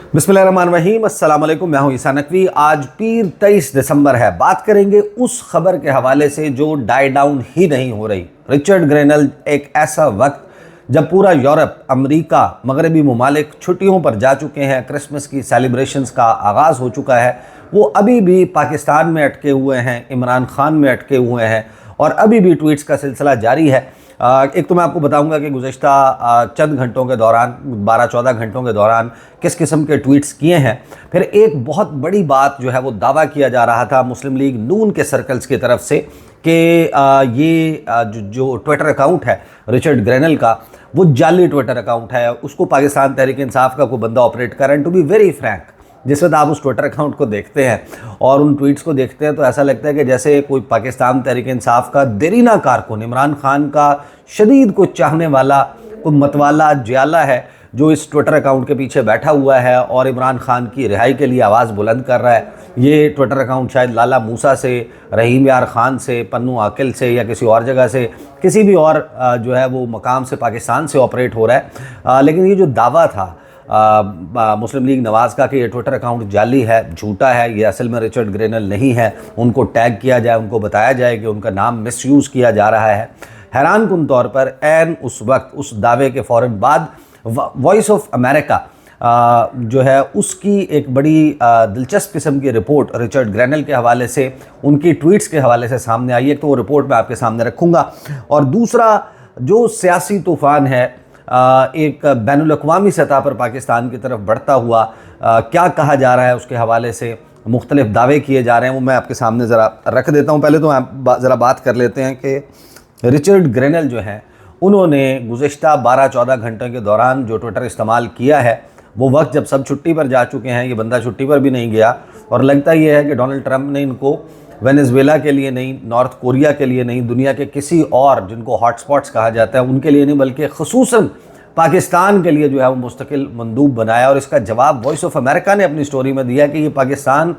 बिस्मिल्लाहिर्रहमानिर्रहीम, अस्सलाम वालेकुम। मैं हूं ईसा नकवी। आज पीर 23 दिसंबर है। बात करेंगे उस खबर के हवाले से जो डाई डाउन ही नहीं हो रही। रिचर्ड ग्रेनल, एक ऐसा वक्त जब पूरा यूरोप, अमेरिका, मगरबी ममालिक छुट्टियों पर जा चुके हैं, क्रिसमस की सेलिब्रेशंस का आगाज़ हो चुका है, वो अभी भी पाकिस्तान में अटके हुए हैं, इमरान खान में अटके हुए हैं और अभी भी ट्वीट्स का सिलसिला जारी है। एक तो मैं आपको बताऊंगा कि गुज़श्ता चंद घंटों के दौरान, 12-14 घंटों के दौरान किस किस्म के ट्वीट्स किए हैं। फिर एक बहुत बड़ी बात जो है वो दावा किया जा रहा था मुस्लिम लीग नून के सर्कल्स की तरफ से कि ये जो ट्विटर अकाउंट है रिचर्ड ग्रेनल का, वो जाली ट्विटर अकाउंट है। उसको पाकिस्तान तहरीक इंसाफ का कोई बंदा ऑपरेट कर रहा है। टू बी वेरी फ्रैंक, जिस वक्त आप उस ट्विटर अकाउंट को देखते हैं और उन ट्वीट्स को देखते हैं तो ऐसा लगता है कि जैसे कोई पाकिस्तान तहरीक इंसाफ का देरीना कारकुन, इमरान खान का शदीद को चाहने वाला कोई मतवाला जियाला है जो इस ट्विटर अकाउंट के पीछे बैठा हुआ है और इमरान खान की रिहाई के लिए आवाज़ बुलंद कर रहा है। ये ट्विटर अकाउंट शायद लाला मूसा से, रहीम यार खान से, पन्नू आकिल से या किसी और जगह से, किसी भी और जो है वो मकाम से, पाकिस्तान से ऑपरेट हो रहा है। लेकिन ये जो दावा था मुस्लिम लीग नवाज़ का कि ये ट्विटर अकाउंट जाली है, झूठा है, ये असल में रिचर्ड ग्रेनल नहीं है, उनको टैग किया जाए, उनको बताया जाए कि उनका नाम मिसयूज़ किया जा रहा है। हैरान कुन तौर पर ऐन उस वक्त, उस दावे के फ़ौरन बाद वॉइस ऑफ अमेरिका जो है उसकी एक बड़ी दिलचस्प किस्म की रिपोर्ट रिचर्ड ग्रेनल के हवाले से, उनकी ट्वीट्स के हवाले से सामने आई है। तो वो रिपोर्ट मैं आपके सामने रखूँगा। और दूसरा जो सियासी तूफ़ान है एक बैनुल-अक़वामी सतह पर पाकिस्तान की तरफ बढ़ता हुआ, क्या कहा जा रहा है उसके हवाले से मुख्तलिफ दावे किए जा रहे हैं, वो मैं आपके सामने ज़रा रख देता हूँ। पहले तो ज़रा बात कर लेते हैं कि रिचर्ड ग्रेनल जो हैं उन्होंने गुज़श्ता 12-14 घंटे के दौरान जो ट्विटर इस्तेमाल किया है, वो वक्त जब सब छुट्टी पर जा चुके हैं, ये बंदा छुट्टी पर भी नहीं गया। और लगता ये है कि डोनाल्ड ट्रंप ने इनको वेनेजुएला के लिए नहीं, नॉर्थ कोरिया के लिए नहीं, दुनिया के किसी और जिनको हॉटस्पॉट्स कहा जाता है उनके लिए नहीं, बल्कि ख़ुसूसन पाकिस्तान के लिए जो है वो मुस्तकिल मंदूब बनाया। और इसका जवाब वॉइस ऑफ अमेरिका ने अपनी स्टोरी में दिया कि ये पाकिस्तान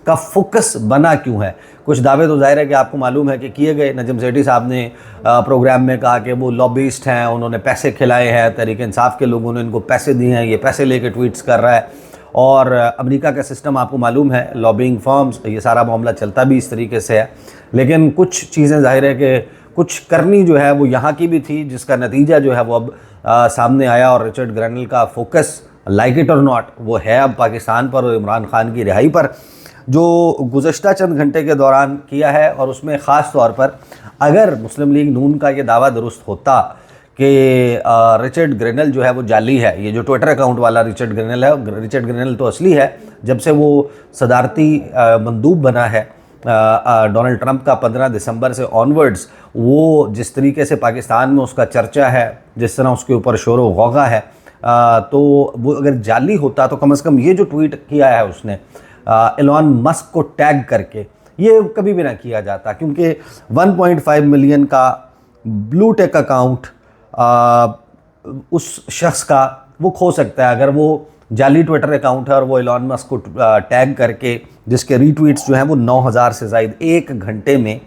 का फोकस बना क्यों है। कुछ दावे तो जाहिर है कि आपको मालूम है कि किए गए। नजम सेठी साहब ने प्रोग्राम में कहा कि वो लॉबिस्ट हैं, उन्होंने पैसे खिलाए हैं, तहरीक इंसाफ के लोगों ने इनको पैसे दिए हैं, ये पैसे लेके ट्वीट्स कर रहा है। और अमेरिका का सिस्टम आपको मालूम है, लॉबिंग फर्म्स, ये सारा मामला चलता भी इस तरीके से है। लेकिन कुछ चीज़ें जाहिर है कि कुछ करनी जो है वो यहाँ की भी थी, जिसका नतीजा जो है वो अब सामने आया। और रिचर्ड ग्रेनल का फोकस, लाइक इट और नॉट, वो है अब पाकिस्तान पर और इमरान खान की रिहाई पर, जो गुज़श्ता चंद घंटे के दौरान किया है। और उसमें ख़ास तौर पर अगर मुस्लिम लीग नून का ये दावा दुरुस्त होता कि रिचर्ड ग्रेनल जो है वो जाली है, ये जो ट्विटर अकाउंट वाला रिचर्ड ग्रेनल है, रिचर्ड ग्रेनल तो असली है। जब से वो सदारती मंदूब बना है डोनाल्ड ट्रंप का 15 दिसंबर से ऑनवर्ड्स, वो जिस तरीके से पाकिस्तान में उसका चर्चा है, जिस तरह उसके ऊपर शोर व गौगा है, तो वो अगर जाली होता तो कम से कम ये जो ट्वीट किया है उसने एलॉन मस्क को टैग करके, ये कभी भी ना किया जाता। क्योंकि 1.5 मिलियन का ब्लू टेक अकाउंट उस शख्स का वो खो सकता है अगर वो जाली ट्विटर अकाउंट है और वो एलॉन मस्क को टैग करके, जिसके रीट्वीट्स जो हैं वो 9000 से ज़ायद, एक घंटे में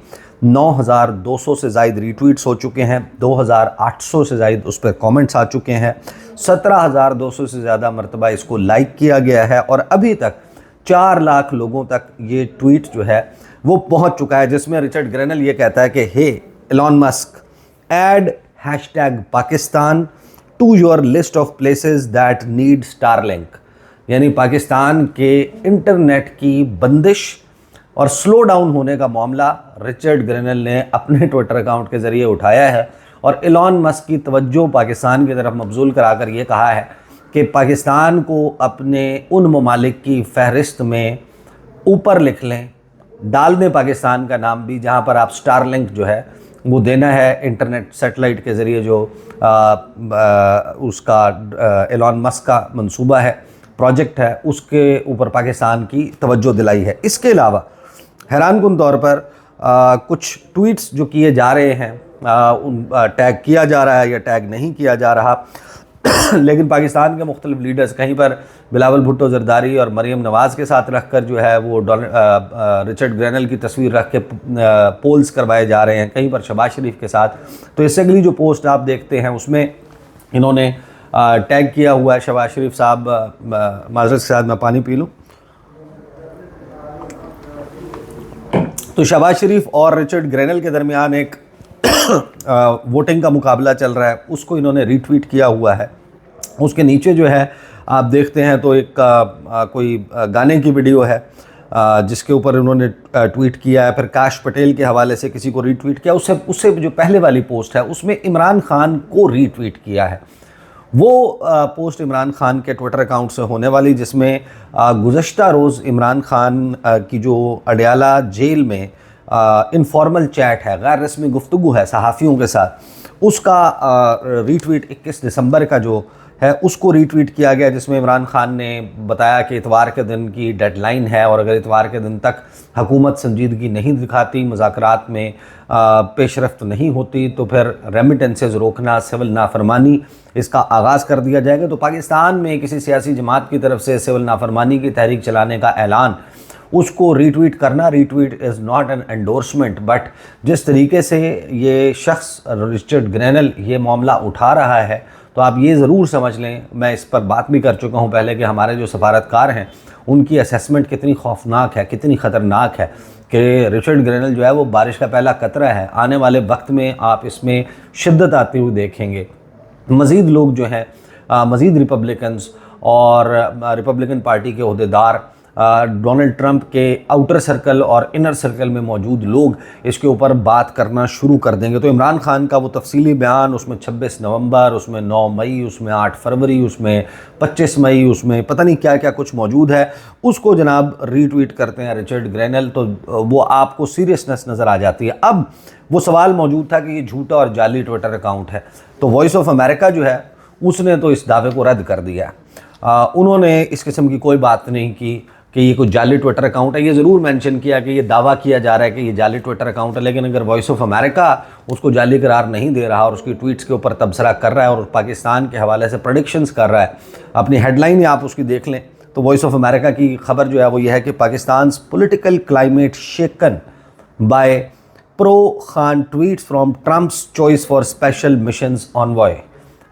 9200 से ज़ायद रीट्वीट्स हो चुके हैं, 2800 से ज़ायद उस पर कमेंट्स आ चुके हैं, 17200 से ज़्यादा मरतबा इसको लाइक किया गया है और अभी तक 4 लाख लोगों तक ये ट्वीट जो है वो पहुंच चुका है, जिसमें रिचर्ड ग्रेनल ये कहता है कि hey Elon Musk, add #Pakistan to your list of places that need Starlink. यानी पाकिस्तान के इंटरनेट की बंदिश और स्लो डाउन होने का मामला रिचर्ड ग्रेनल ने अपने ट्विटर अकाउंट के ज़रिए उठाया है और एलॉन मस्क की तवज्जो पाकिस्तान की तरफ मबजूल कराकर ये कहा है कि पाकिस्तान को अपने उन ममालिक की फहरिस्त में ऊपर लिख लें, डाल दें पाकिस्तान का नाम भी, जहाँ पर आप स्टारलिंक जो है वो देना है इंटरनेट सैटेलाइट के ज़रिए, जो उसका एलॉन मस्क का मंसूबा है, प्रोजेक्ट है, उसके ऊपर पाकिस्तान की तवज्जो दिलाई है। इसके अलावा हैरान कुन तौर पर कुछ ट्वीट्स जो किए जा रहे हैं, उन टैग किया जा रहा है या टैग नहीं किया जा रहा, लेकिन पाकिस्तान के मुख्तलिफ लीडर्स कहीं पर बिलावल भुट्टो जरदारी और मरीम नवाज़ के साथ रख कर जो है वो रिचर्ड ग्रेनल की तस्वीर रख के पोल्स करवाए जा रहे हैं, कहीं पर शहबाज शरीफ के साथ। तो इससे अगली जो पोस्ट आप देखते हैं उसमें इन्होंने टैग किया हुआ है शहबाज शरीफ साहब। माजरत के साथ मैं पानी पी लूँ। तो शहबाज शरीफ और रिचर्ड ग्रेनल के दरमियान एक वोटिंग का मुकाबला चल रहा है, उसको इन्होंने रीट्वीट किया हुआ है। उसके नीचे जो है आप देखते हैं तो एक कोई गाने की वीडियो है जिसके ऊपर उन्होंने ट्वीट किया है। फिर काश पटेल के हवाले से किसी को रीट्वीट किया। उससे जो पहले वाली पोस्ट है उसमें इमरान खान को रीट्वीट किया है। वो पोस्ट इमरान खान के ट्विटर अकाउंट से होने वाली, जिसमें गुज़श्ता रोज़ इमरान खान की जो अडयाला जेल में इनफॉर्मल चैट है, गैर रस्मी गुफ्तगू है सहाफ़ियों के साथ, उसका रीट्वीट 21 दिसंबर का जो है उसको रीट्वीट किया गया, जिसमें इमरान खान ने बताया कि इतवार के दिन की डेडलाइन है और अगर इतवार के दिन तक हुकूमत संजीदगी नहीं दिखाती, मुज़ाकरात में पेशरफ्त नहीं होती, तो फिर रेमिटेंसेस रोकना, सिविल नाफरमानी, इसका आगाज़ कर दिया जाएगा। तो पाकिस्तान में किसी सियासी जमात की तरफ से सिविल नाफरमानी की तहरीक चलाने का ऐलान, उसको रीट्वीट करना, retweet is not an endorsement, but जिस तरीके से ये शख्स रिचर्ड ग्रेनल ये मामला उठा रहा है, तो आप ये ज़रूर समझ लें, मैं इस पर बात भी कर चुका हूँ पहले, कि हमारे जो सफारतकार हैं उनकी असेसमेंट कितनी खौफनाक है, कितनी ख़तरनाक है, कि रिचर्ड ग्रेनल जो है वो बारिश का पहला कतरा है। आने वाले वक्त में आप इसमें शिद्दत आती हुई देखेंगे। मज़ीद लोग जो हैं, मज़ीद रिपब्लिकन्स और रिपब्लिकन पार्टी के अहदेदार, डोनाल्ड ट्रंप के आउटर सर्कल और इनर सर्कल में मौजूद लोग इसके ऊपर बात करना शुरू कर देंगे। तो इमरान खान का वो तफसीली बयान, उसमें 26 नवंबर, उसमें 9 मई, उसमें 8 फरवरी, उसमें 25 मई, उसमें पता नहीं क्या क्या कुछ मौजूद है, उसको जनाब रीट्वीट करते हैं रिचर्ड ग्रेनल। तो वो आपको सीरियसनेस नज़र आ जाती है। अब वो सवाल मौजूद था कि ये झूठा और जाली ट्विटर अकाउंट है, तो वॉइस ऑफ अमेरिका जो है उसने तो इस दावे को रद्द कर दिया। उन्होंने इस किस्म की कोई बात नहीं की कि ये कोई जाली ट्विटर अकाउंट है। ये ज़रूर मेंशन किया कि ये दावा किया जा रहा है कि ये जाली ट्विटर अकाउंट है, लेकिन अगर वॉइस ऑफ अमेरिका उसको जाली करार नहीं दे रहा और उसकी ट्वीट्स के ऊपर तबसरा कर रहा है और पाकिस्तान के हवाले से प्रेडिक्शंस कर रहा है, अपनी हेडलाइन ही आप उसकी देख लें, तो वॉइस ऑफ अमेरिका की खबर जो है वो ये है कि Pakistan political climate shaken by pro Khan tweets from Trump's choice for special missions envoy.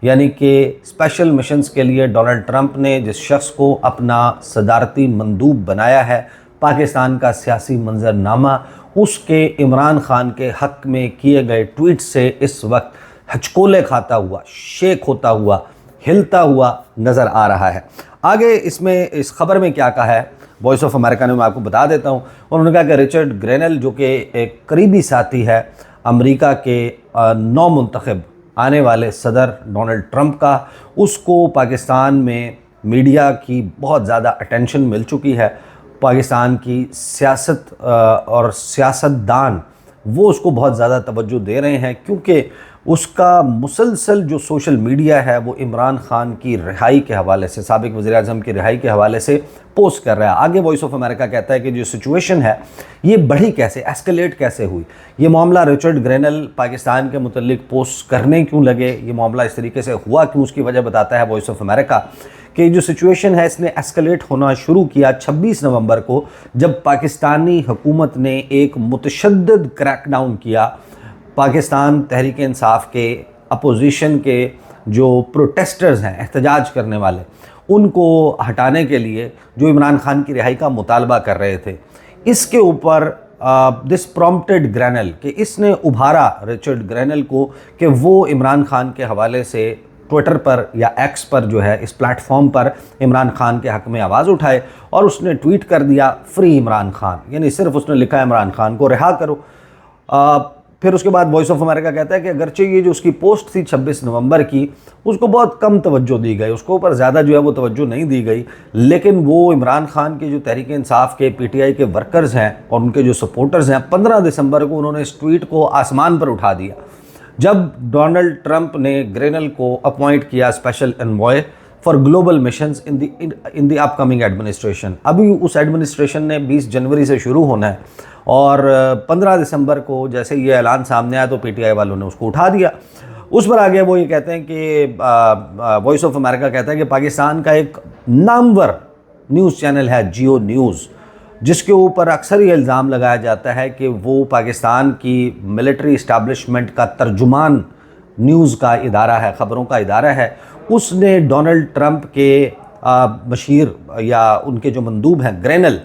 यानी कि स्पेशल मिशंस के लिए डोनाल्ड ट्रंप ने जिस शख्स को अपना सदारती मंदूब बनाया है, पाकिस्तान का सियासी मंजरनामा उसके इमरान खान के हक़ में किए गए ट्वीट से इस वक्त हचकोले खाता हुआ, शेक होता हुआ, हिलता हुआ नज़र आ रहा है। आगे इसमें इस खबर में क्या कहा है वॉइस ऑफ अमेरिका ने, मैं आपको बता देता हूँ। उन्होंने कहा कि रिचर्ड ग्रेनल जो कि एक करीबी साथी है अमेरिका के नौ मुंतखब आने वाले सदर डोनाल्ड ट्रंप का, उसको पाकिस्तान में मीडिया की बहुत ज़्यादा अटेंशन मिल चुकी है। पाकिस्तान की सियासत और सियासतदान वो उसको बहुत ज़्यादा तवज्जो दे रहे हैं, क्योंकि उसका मुसलसल जो सोशल मीडिया है वो इमरान खान की रिहाई के हवाले से, साबिक वज़ीर-ए-आज़म की रिहाई के हवाले से पोस्ट कर रहा है। आगे वॉइस ऑफ अमेरिका कहता है कि जो सिचुएशन है ये बढ़ी कैसे, एस्केलेट कैसे हुई, ये मामला रिचर्ड ग्रेनल पाकिस्तान के मुतल्लिक पोस्ट करने क्यों लगे, ये मामला इस तरीके से हुआ क्यों, उसकी वजह बताता है वॉइस ऑफ अमेरिका कि जो सिचुएशन है इसने एस्केलेट होना शुरू किया 26 नवंबर को, जब पाकिस्तानी हुकूमत ने एक मुतशद्दिद क्रैकडाउन किया पाकिस्तान तहरीक इंसाफ के अपोजिशन के जो प्रोटेस्टर्स हैं, एहतजाज करने वाले, उनको हटाने के लिए जो इमरान खान की रिहाई का मुतालबा कर रहे थे। इसके ऊपर दिस प्रॉम्प्टेड ग्रेनल कि इसने उभारा रिचर्ड ग्रेनल को कि वो इमरान खान के हवाले से ट्विटर पर या एक्स पर जो है इस प्लेटफॉर्म पर इमरान खान के हक़ में आवाज़ उठाए, और उसने ट्वीट कर दिया फ्री इमरान खान, यानी सिर्फ उसने लिखा इमरान खान को रिहा करो। फिर उसके बाद वॉइस ऑफ अमेरिका कहता है कि अगरचे ये जो उसकी पोस्ट थी 26 नवंबर की, उसको बहुत कम तवज्जो दी गई, उसको ऊपर ज़्यादा जो है वो तवज्जो नहीं दी गई, लेकिन वो इमरान खान के जो तहरीक इंसाफ के PTI के वर्कर्स हैं और उनके जो सपोर्टर्स हैं, 15 दिसंबर को उन्होंने इस ट्वीट को आसमान पर उठा दिया जब डोनाल्ड ट्रंप ने ग्रेनल को अपॉइंट किया special envoy for global missions in the upcoming administration. अभी उस एडमिनिस्ट्रेशन ने 20 जनवरी से शुरू होना है और 15 दिसंबर को जैसे ये ऐलान सामने आया तो PTI वालों ने उसको उठा दिया। उस पर आगे वो ये कहते हैं कि वॉइस ऑफ अमेरिका कहता है कि पाकिस्तान का एक नामवर न्यूज़ चैनल है जियो न्यूज़, जिसके ऊपर अक्सर ये इल्ज़ाम लगाया जाता है कि वो पाकिस्तान की मिलिट्री इस्टेब्लिशमेंट का तर्जुमान न्यूज़ का इदारा है, ख़बरों का इदारा है, उसने डोनाल्ड ट्रंप के मशीर या उनके जो मंदूब हैं ग्रेनल,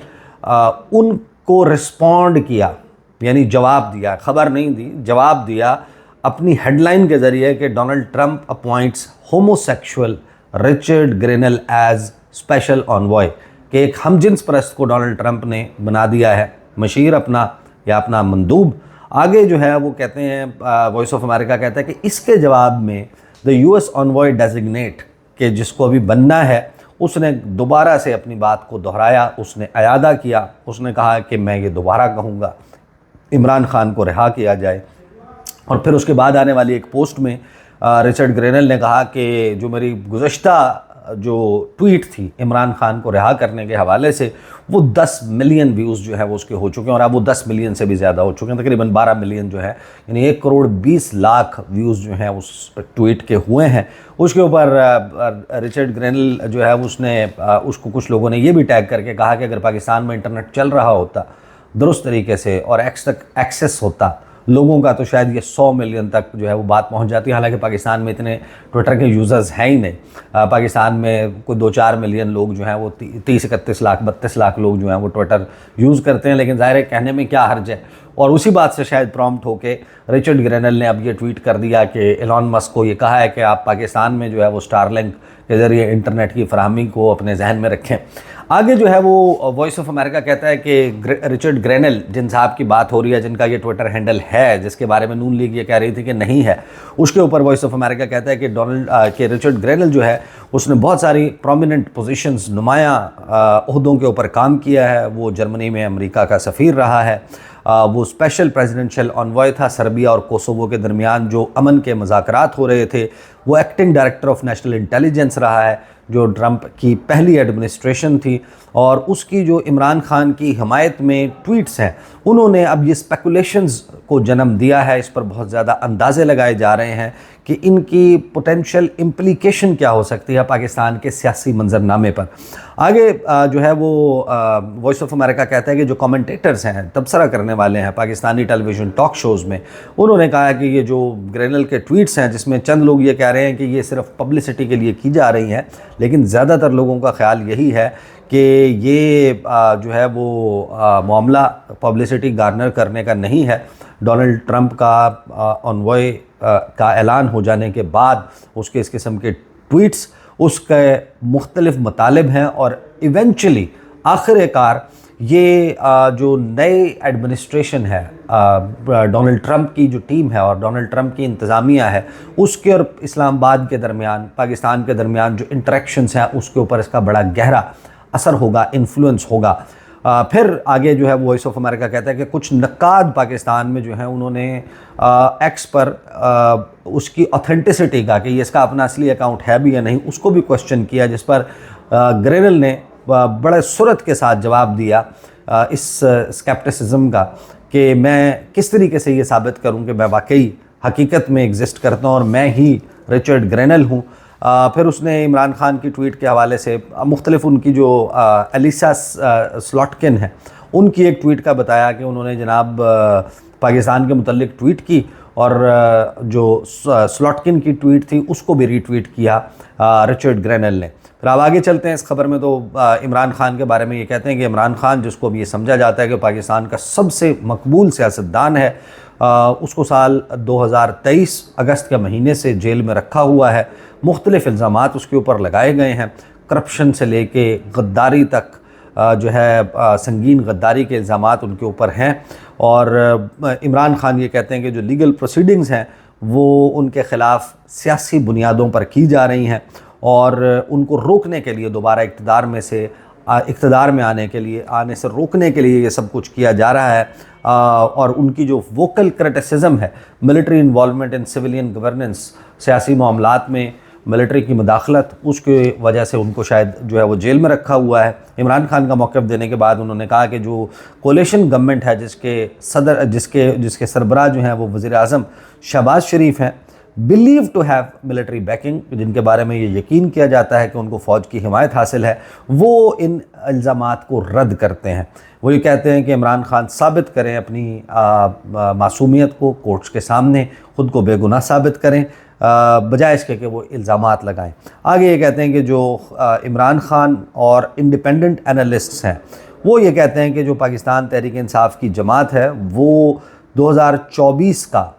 उनको रिस्पॉन्ड किया, यानी जवाब दिया, खबर नहीं दी, जवाब दिया अपनी हेडलाइन के ज़रिए कि Donald Trump appoints homosexual Richard Grenell as special envoy, कि एक हमजिन्स परस्त को डोनाल्ड ट्रंप ने बना दिया है मशीर अपना या अपना मंदूब। आगे जो है वो कहते हैं, वॉइस ऑफ अमेरिका कहता है कि इसके जवाब में द यूएस ऑनवॉय डेजिग्नेट के जिसको अभी बनना है, उसने दोबारा से अपनी बात को दोहराया, उसने अयादा किया, उसने कहा कि मैं ये दोबारा कहूँगा इमरान खान को रिहा किया जाए। और फिर उसके बाद आने वाली एक पोस्ट में रिचर्ड ग्रेनल ने कहा कि जो मेरी गुज़श्ता जो ट्वीट थी इमरान खान को रिहा करने के हवाले से, वो 10 मिलियन व्यूज़ जो है वो उसके हो चुके हैं, और अब वो 10 मिलियन से भी ज़्यादा हो चुके हैं, तकरीबन 12 मिलियन जो है, यानी 1 करोड़ 20 लाख व्यूज़ जो हैं उस ट्वीट के हुए हैं। उसके ऊपर रिचर्ड ग्रेनल जो है उसने उसको कुछ लोगों ने ये भी टैग करके कहा कि अगर पाकिस्तान में इंटरनेट चल रहा होता दुरुस्त तरीके से और एक्स तक एक्सेस होता लोगों का, तो शायद ये 100 मिलियन तक जो है वो बात पहुंच जाती है। हालांकि पाकिस्तान में इतने ट्विटर के यूज़र्स हैं ही नहीं। पाकिस्तान में कोई 2-4 मिलियन लोग जो हैं वो 30-31 लाख 32 लाख लोग जो हैं वो ट्विटर यूज़ करते हैं, लेकिन ज़ाहिर है कहने में क्या हर्ज है। और उसी बात से शायद प्रॉम्प्ट होके रिचर्ड ग्रेनल ने अब ये ट्वीट कर दिया कि एलॉन मस्क को ये कहा है कि आप पाकिस्तान में जो है वो स्टारलिंक के ज़रिए इंटरनेट की फराहमी को अपने जहन में रखें। आगे जो है वो वॉइस ऑफ अमेरिका कहता है कि रिचर्ड ग्रेनल, जिन साहब की बात हो रही है, जिनका ये ट्विटर हैंडल है, जिसके बारे में नून लीग ये कह रही थी कि नहीं है, उसके ऊपर वॉइस ऑफ अमेरिका कहता है कि रिचर्ड ग्रेनल जो है उसने बहुत सारी प्रोमिनेंट पोजीशंस, नुमाया ओहदों के ऊपर काम किया है। वो जर्मनी में अमेरिका का सफ़ीर रहा है, वो स्पेशल प्रेसिडेंशियल ऑनवॉय था सर्बिया और कोसोवो के दरमियान जो अमन के मुज़ाकरात हो रहे थे। वो acting director of national intelligence रहा है जो ट्रंप की पहली एडमिनिस्ट्रेशन थी, और उसकी जो इमरान खान की हिमायत में ट्वीट्स हैं उन्होंने अब ये स्पेकुलेशंस को जन्म दिया है। इस पर बहुत ज़्यादा अंदाज़े लगाए जा रहे हैं कि इनकी पोटेंशियल इम्प्लीकेशन क्या हो सकती है पाकिस्तान के सियासी मंजरनामे पर। आगे जो है वो वॉइस ऑफ अमेरिका कहता है कि जो कमेंटेटर्स हैं, तबसरा करने वाले हैं पाकिस्तानी टेलीविज़न टॉक शोज़ में, उन्होंने कहा कि ये जो ग्रेनल के ट्वीट्स हैं, जिसमें चंद लोग ये कह रहे हैं कि ये सिर्फ पब्लिसिटी के लिए की जा रही हैं, लेकिन ज़्यादातर लोगों का ख्याल यही है कि ये जो है वो मामला पब्लिसिटी गार्नर करने का नहीं है। डोनाल्ड ट्रंप का ऑनवॉय का ऐलान हो जाने के बाद उसके इस किस्म के ट्वीट्स उसके मुख्तलिफ मतालिब हैं, और इवेंचुअली आखिरकार ये जो नई एडमिनिस्ट्रेशन है, डोनाल्ड ट्रंप की जो टीम है और डोनाल्ड ट्रंप की इंतज़ामिया है, उसके और इस्लामाबाद के दरमियान, पाकिस्तान के दरमियान जो इंटरेक्शंस हैं उसके ऊपर इसका बड़ा गहरा असर होगा, इन्फ्लुएंस होगा। फिर आगे जो है वॉइस ऑफ अमेरिका कहता है कि कुछ नक्काद पाकिस्तान में जो है उन्होंने एक्स पर उसकी ऑथेंटिसिटी का, कि ये इसका अपना असली अकाउंट है भी या नहीं, उसको भी क्वेश्चन किया, जिस पर ग्रेनल ने बड़े सूरत के साथ जवाब दिया इस स्केप्टिसिज्म का कि मैं किस तरीके से ये साबित करूं कि मैं वाकई हकीकत में एग्जिस्ट करता हूं और मैं ही रिचर्ड ग्रेनल हूं। फिर उसने इमरान खान की ट्वीट के हवाले से मुख्तलिफ उनकी जो एलिसा स्लॉटकिन है उनकी एक ट्वीट का बताया कि उन्होंने जनाब पाकिस्तान के मुतल्लिक ट्वीट की, और जो स्लॉटकिन की ट्वीट थी उसको भी रीट्वीट किया रिचर्ड ग्रेनल ने। फिर अब आगे चलते हैं इस खबर में, तो इमरान खान के बारे में ये कहते हैं कि इमरान खान, जिसको भी ये समझा जाता है कि पाकिस्तान का सबसे मकबूल सियासतदान है, उसको साल 2023 अगस्त के महीने से जेल में रखा हुआ है। मुख्तलिफ इल्ज़ामात उसके ऊपर लगाए गए हैं, करप्शन से लेके गद्दारी तक जो है संगीन गद्दारी के इल्ज़ामात उनके ऊपर हैं। और इमरान खान ये कहते हैं कि जो लीगल प्रोसीडिंग्स हैं वो उनके ख़िलाफ़ सियासी बुनियादों पर की जा रही हैं, और उनको रोकने के लिए, दोबारा इक़्तिदार में आने से रोकने के लिए ये सब कुछ किया जा रहा है। और उनकी जो वोकल क्रिटिसिज्म है, military involvement in civilian governance, सियासी मामलात में मिलिट्री की मुदाखलत, उसके वजह से उनको शायद जो है वो जेल में रखा हुआ है। इमरान खान का मौक़िफ़ देने के बाद उन्होंने कहा कि जो कोलिशन गवर्नमेंट है, जिसके सरबराह जो हैं वो वज़ीर आज़म शहबाज शरीफ हैं, believe to have military backing, जिनके बारे में ये यकीन किया जाता है कि उनको फ़ौज की हिमायत हासिल है, वो इन इल्ज़ामात को रद्द करते हैं। वो ये कहते हैं कि इमरान खान साबित करें अपनी मासूमियत को कोर्ट्स के सामने, ख़ुद को बेगुनाह साबित करें, बजाय इसके कि वो इल्ज़ामात लगाएं। आगे ये कहते हैं कि जो इमरान खान और इंडिपेंडेंट एनालिस्ट्स हैं वो ये कहते हैं कि जो पाकिस्तान तहरीक इंसाफ की जमात है वो 2024 का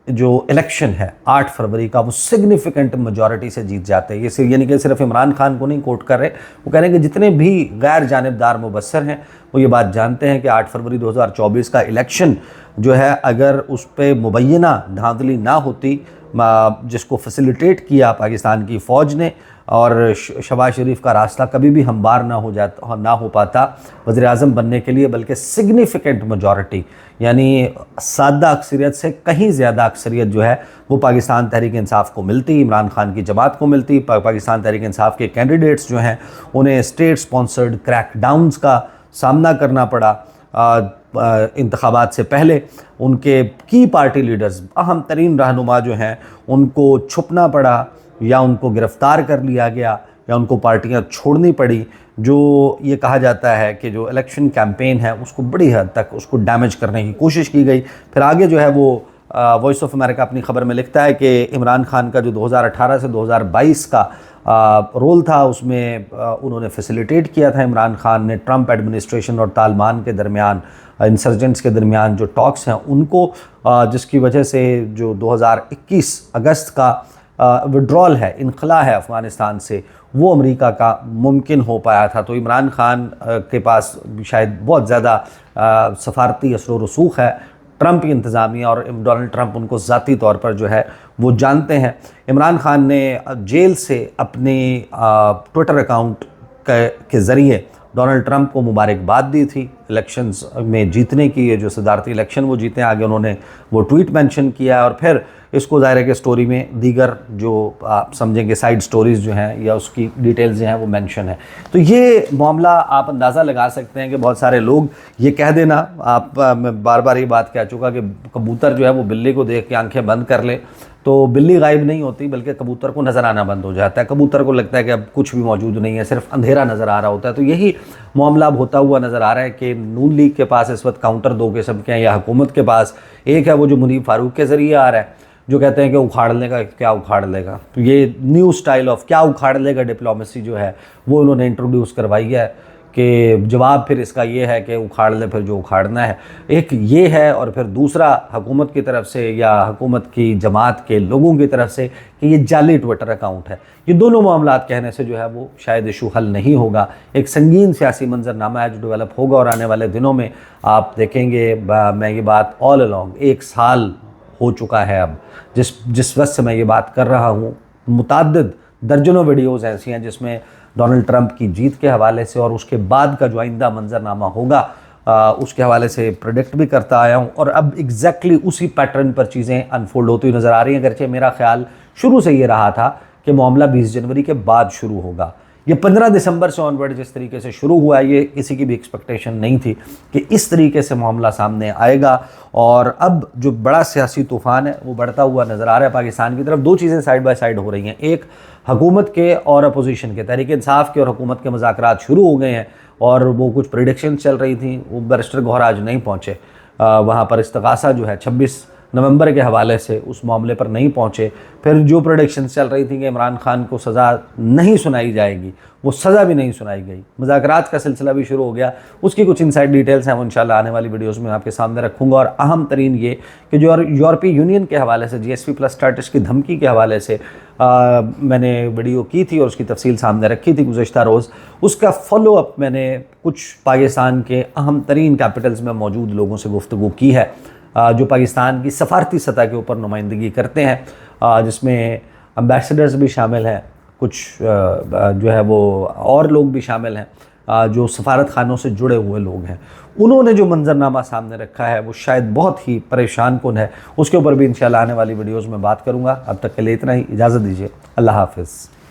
जो इलेक्शन है 8 फरवरी का वो सिग्निफिकेंट मेजॉरिटी से जीत जाते हैं। ये यानी कि सिर्फ इमरान खान को नहीं कोट कर रहे, वो कह रहे हैं कि जितने भी गैर जानिबदार मुबस्सर हैं वो ये बात जानते हैं कि 8 फरवरी 2024 का इलेक्शन जो है अगर उस पर मुबैना धांधली ना होती, जिसको फैसिलिटेट किया पाकिस्तान की फ़ौज ने, और शहबाज शरीफ का रास्ता कभी भी हमवार ना हो पाता वज़ीर-ए-आज़म बनने के लिए, बल्कि सिग्निफिकेंट मेजॉरिटी यानी सादा अक्सरियत से कहीं ज़्यादा अक्सरियत जो है वो पाकिस्तान तहरीक इंसाफ को मिलती, इमरान खान की जमात को मिलती। पाकिस्तान तहरीक इंसाफ के कैंडिडेट्स जो हैं उन्हें स्टेट स्पॉन्सर्ड क्रैकडाउन्स का सामना करना पड़ा। इंतखाबात से पहले उनके की पार्टी लीडर्स, अहम तरीन रहनुमा जो हैं उनको छुपना पड़ा या उनको गिरफ़्तार कर लिया गया या उनको पार्टियां छोड़नी पड़ी। जो ये कहा जाता है कि जो इलेक्शन कैंपेन है उसको बड़ी हद तक उसको डैमेज करने की कोशिश की गई। फिर आगे जो है वो वॉइस ऑफ अमेरिका अपनी ख़बर में लिखता है कि इमरान खान का जो 2018 से 2022 का रोल था उसमें उन्होंने फैसिलिटेट किया था। इमरान खान ने ट्रंप एडमिनिस्ट्रेशन और तालिबान के दरमियान, इंसर्जेंट्स के दरमियान जो टॉक्स हैं उनको, जिसकी वजह से जो 2021 अगस्त का विड्रॉल है, इनखला है अफ़गानिस्तान से, वो अमेरिका का मुमकिन हो पाया था। तो इमरान खान के पास शायद बहुत ज़्यादा सफारती असर व रसूख है। ट्रंप की इंतज़ामिया और डोनाल्ड ट्रंप उनको ज़ाती तौर पर जो है वो जानते हैं। इमरान खान ने जेल से अपनी ट्विटर अकाउंट के ज़रिए डोनाल्ड ट्रंप को मुबारकबाद दी थी इलेक्शंस में जीतने की। ये जो सदारती इलेक्शन वो जीते, आगे उन्होंने वो ट्वीट मेंशन किया और फिर इसको ज़ाहिर है कि स्टोरी में दीगर जो आप समझेंगे साइड स्टोरीज़ जो हैं या उसकी डिटेल्स जो हैं वो मेंशन है। तो ये मामला आप अंदाज़ा लगा सकते हैं कि बहुत सारे लोग ये कह देना, मैं बार बार ये बात कह चुका कि कबूतर जो है वो बिल्ली को देख के आंखें बंद कर ले तो बिल्ली गायब नहीं होती, बल्कि कबूतर को नज़र आना बंद हो जाता है। कबूतर को लगता है कि अब कुछ भी मौजूद नहीं है, सिर्फ अंधेरा नज़र आ रहा होता है। तो यही मामला अब होता हुआ नज़र आ रहा है कि नून लीग के पास इस वक्त काउंटर 2 किस्म के हैं या हुकूमत के पास। एक है वो जो मुनीब फारूक के ज़रिए आ रहा है, जो कहते हैं कि उखाड़ लेगा, क्या उखाड़ लेगा। तो ये न्यू स्टाइल ऑफ क्या उखाड़ लेगा डिप्लोमेसी जो है वो उन्होंने इंट्रोड्यूस करवाई है कि जवाब फिर इसका ये है कि उखाड़ ले फिर जो उखाड़ना है। एक ये है और फिर दूसरा हुकूमत की तरफ से या हुकूमत की जमात के लोगों की तरफ से कि ये जाली ट्विटर अकाउंट है। ये दोनों मामलात कहने से जो है वो शायद इशू हल नहीं होगा। एक संगीन सियासी मंजरनामा है जो डेवलप होगा और आने वाले दिनों में आप देखेंगे। मैं ये बात ऑल अलॉन्ग 1 साल हो चुका है अब जिस वक्त से मैं ये बात कर रहा हूँ, मुताद्दिद दर्जनों वीडियोज़ ऐसी हैं जिसमें डोनाल्ड ट्रंप की जीत के हवाले से और उसके बाद का जो आइंदा मंजरनामा होगा उसके हवाले से प्रेडिक्ट भी करता आया हूँ। और अब एग्जैक्टली उसी पैटर्न पर चीज़ें अनफोल्ड होती हुई नज़र आ रही हैं। अगरचे मेरा ख्याल शुरू से ये रहा था कि मामला 20 जनवरी के बाद शुरू होगा। ये 15 दिसंबर से ऑनवर्ड जिस तरीके से शुरू हुआ है, ये किसी की भी एक्सपेक्टेशन नहीं थी कि इस तरीके से मामला सामने आएगा। और अब जो बड़ा सियासी तूफ़ान है वो बढ़ता हुआ नज़र आ रहा है पाकिस्तान की तरफ। 2 चीज़ें साइड बाय साइड हो रही हैं, एक हुकूमत के और अपोजिशन के, तहरीक इंसाफ के और हुकूमत के मुज़ाकरात शुरू हो गए हैं और वो कुछ प्रेडिक्शन चल रही थी, वो बैरिस्टर गौहर आज नहीं पहुँचे वहाँ पर। इस्तग़ासा जो है 26 नवंबर के हवाले से उस मामले पर नहीं पहुँचे। फिर जो प्रेडिक्शन चल रही थी कि इमरान खान को सज़ा नहीं सुनाई जाएगी, वो सज़ा भी नहीं सुनाई गई। मुज़ाकरात का सिलसिला भी शुरू हो गया, उसकी कुछ इनसाइड डिटेल्स हैं वो इंशाल्लाह आने वाली वीडियोस में आपके सामने रखूँगा। और अहम तरीन ये कि जो यूरोपीय यूनियन के हवाले से GSP+ स्टेटस की धमकी के हवाले से मैंने वीडियो की थी और उसकी तफसील सामने रखी थी गुज़श्ता रोज़। उसका फॉलो अप मैंने कुछ पाकिस्तान के अहम तरीन कैपिटल्स में मौजूद लोगों से गुफ्तगू की है जो पाकिस्तान की सफारती सतह के ऊपर नुमाइंदगी करते हैं, जिसमें एम्बेसडर्स भी शामिल हैं, कुछ जो है वो और लोग भी शामिल हैं जो सफारत खानों से जुड़े हुए लोग हैं। उन्होंने जो मंजरनामा सामने रखा है वो शायद बहुत ही परेशान कुन है। उसके ऊपर भी इंशाल्लाह आने वाली वीडियोज़ में बात करूँगा। अब तक के लिए इतना ही, इजाज़त दीजिए, अल्लाह हाफ़िज़।